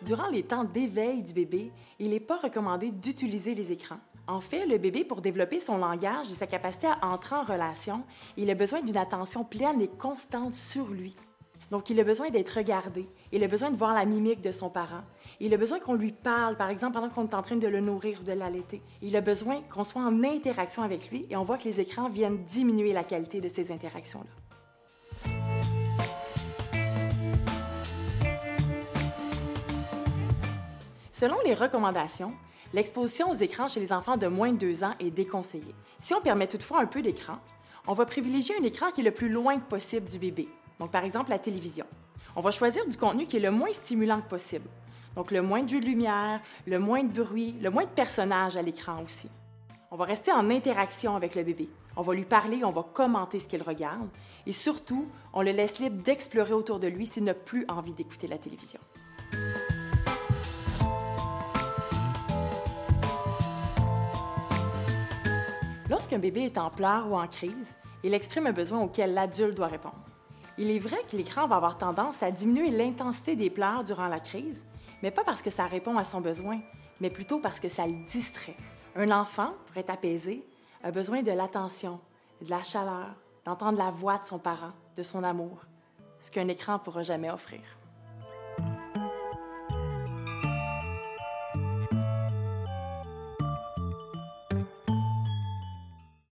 Durant les temps d'éveil du bébé, il n'est pas recommandé d'utiliser les écrans. En fait, le bébé, pour développer son langage et sa capacité à entrer en relation, il a besoin d'une attention pleine et constante sur lui. Donc, il a besoin d'être regardé, il a besoin de voir la mimique de son parent, il a besoin qu'on lui parle, par exemple, pendant qu'on est en train de le nourrir ou de l'allaiter. Il a besoin qu'on soit en interaction avec lui et on voit que les écrans viennent diminuer la qualité de ces interactions-là. Selon les recommandations, l'exposition aux écrans chez les enfants de moins de 2 ans est déconseillée. Si on permet toutefois un peu d'écran, on va privilégier un écran qui est le plus loin que possible du bébé, donc par exemple la télévision. On va choisir du contenu qui est le moins stimulant que possible, donc le moins de jeux de lumière, le moins de bruit, le moins de personnages à l'écran aussi. On va rester en interaction avec le bébé. On va lui parler, on va commenter ce qu'il regarde et surtout, on le laisse libre d'explorer autour de lui s'il n'a plus envie d'écouter la télévision. Lorsqu'un bébé est en pleurs ou en crise, il exprime un besoin auquel l'adulte doit répondre. Il est vrai que l'écran va avoir tendance à diminuer l'intensité des pleurs durant la crise, mais pas parce que ça répond à son besoin, mais plutôt parce que ça le distrait. Un enfant, pour être apaisé, a besoin de l'attention, de la chaleur, d'entendre la voix de son parent, de son amour, ce qu'un écran ne pourra jamais offrir.